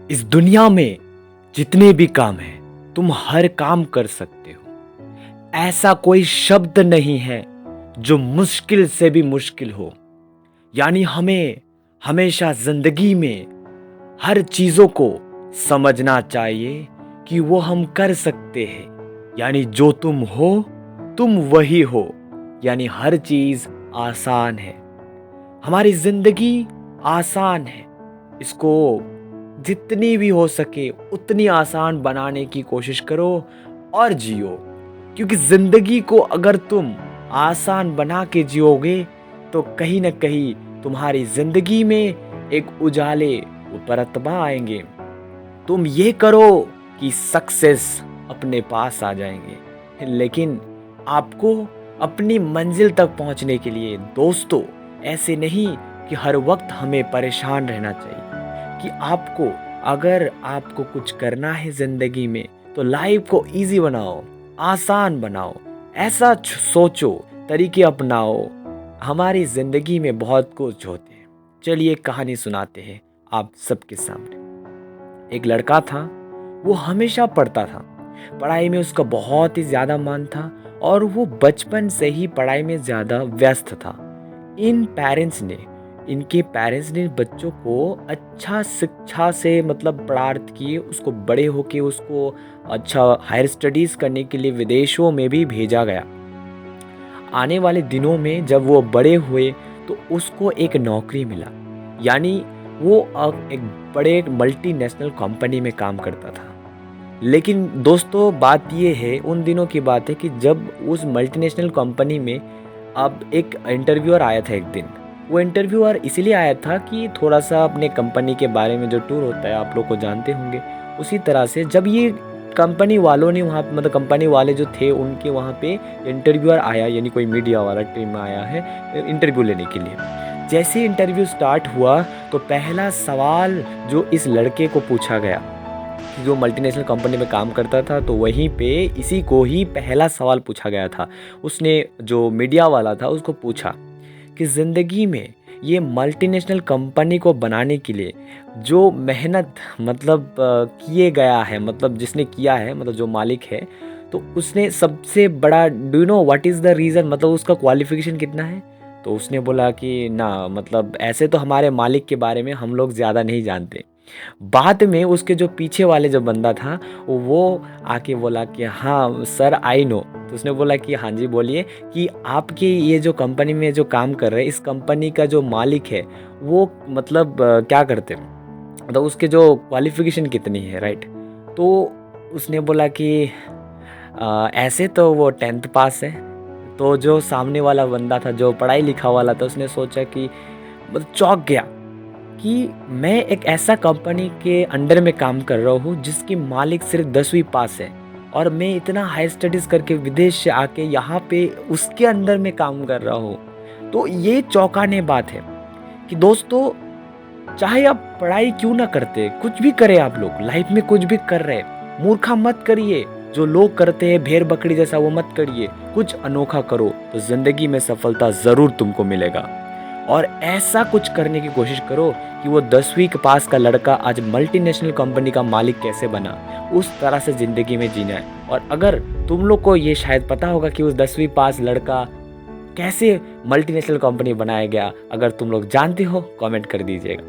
इस दुनिया में जितने भी काम हैं तुम हर काम कर सकते हो। ऐसा कोई शब्द नहीं है जो मुश्किल से भी मुश्किल हो। यानी हमें हमेशा जिंदगी में हर चीजों को समझना चाहिए कि वो हम कर सकते हैं। यानी जो तुम हो तुम वही हो। यानी हर चीज आसान है। हमारी जिंदगी आसान है। इसको जितनी भी हो सके उतनी आसान बनाने की कोशिश करो और जियो। क्योंकि जिंदगी को अगर तुम आसान बना के जियोगे तो कहीं ना कहीं तुम्हारी जिंदगी में एक उजाले परतबा आएंगे। तुम ये करो कि सक्सेस अपने पास आ जाएंगे। लेकिन आपको अपनी मंजिल तक पहुंचने के लिए दोस्तों ऐसे नहीं कि हर वक्त हमें परेशान रहना चाहिए। कि अगर आपको कुछ करना है जिंदगी में तो लाइफ को इजी बनाओ, आसान बनाओ। ऐसा सोचो, तरीके अपनाओ। हमारी जिंदगी में बहुत कुछ होते हैं। चलिए एक कहानी सुनाते हैं आप सबके सामने। एक लड़का था, वो हमेशा पढ़ता था। पढ़ाई में उसका बहुत ही ज़्यादा मन था और वो बचपन से ही पढ़ाई में ज़्यादा व्यस्त था। इनके पेरेंट्स ने बच्चों को अच्छा शिक्षा से मतलब पढ़ार्थ किए, उसको बड़े होके उसको अच्छा हायर स्टडीज़ करने के लिए विदेशों में भी भेजा गया। आने वाले दिनों में जब वो बड़े हुए तो उसको एक नौकरी मिला। यानी वो एक बड़े मल्टीनेशनल कंपनी में काम करता था। लेकिन दोस्तों बात ये है, उन दिनों की बात है कि जब उस मल्टीनेशनल कंपनी में अब एक इंटरव्यूअर आया था एक दिन। वो इंटरव्यूअर इसलिए आया था कि थोड़ा सा अपने कंपनी के बारे में, जो टूर होता है आप लोग को जानते होंगे, उसी तरह से जब ये कंपनी वालों ने वहाँ मतलब कंपनी वाले जो थे उनके वहाँ पे इंटरव्यूअर आया, यानी कोई मीडिया वाला टीम आया है इंटरव्यू लेने के लिए। जैसे इंटरव्यू स्टार्ट हुआ तो पहला सवाल जो इस लड़के को पूछा गया, जो मल्टीनेशनल कंपनी में काम करता था, तो वहीं पे इसी को ही पहला सवाल पूछा गया था। उसने जो मीडिया वाला था उसको पूछा कि ज़िंदगी में ये मल्टीनेशनल कंपनी को बनाने के लिए जो मेहनत मतलब किए गया है, मतलब जिसने किया है, मतलब जो मालिक है, तो उसने सबसे बड़ा, do you know what is the reason, मतलब उसका क्वालिफिकेशन कितना है। तो उसने बोला कि ना, मतलब ऐसे तो हमारे मालिक के बारे में हम लोग ज़्यादा नहीं जानते। बाद में उसके जो पीछे वाले जो बंदा था वो आके बोला कि हाँ सर आई नो। तो उसने बोला कि हाँ जी बोलिए, कि आपके ये जो कंपनी में जो काम कर रहे हैं, इस कंपनी का जो मालिक है वो मतलब क्या करते हैं, मतलब उसके जो क्वालिफिकेशन कितनी है, राइट। तो उसने बोला कि ऐसे तो वो 10th पास है। तो जो सामने वाला बंदा था, जो पढ़ाई लिखा वाला था, उसने सोचा कि मतलब चौंक गया कि मैं एक ऐसा कंपनी के अंडर में काम कर रहा हूँ जिसकी मालिक सिर्फ 10वीं पास है, और मैं इतना हाई स्टडीज़ करके विदेश से आके यहाँ पे उसके अंदर में काम कर रहा हूँ। तो ये चौंकाने बात है कि दोस्तों, चाहे आप पढ़ाई क्यों ना करते, कुछ भी करें आप लोग लाइफ में, कुछ भी कर रहे, मूर्खा मत करिए। जो लोग करते हैं भेड़ बकरी जैसा, वो मत करिए। कुछ अनोखा करो तो जिंदगी में सफलता ज़रूर तुमको मिलेगा। और ऐसा कुछ करने की कोशिश करो कि वो 10वीं के पास का लड़का आज मल्टीनेशनल कंपनी का मालिक कैसे बना, उस तरह से ज़िंदगी में जीना है। और अगर तुम लोग को ये शायद पता होगा कि उस 10वीं पास लड़का कैसे मल्टीनेशनल कंपनी बनाया गया, अगर तुम लोग जानते हो कमेंट कर दीजिएगा।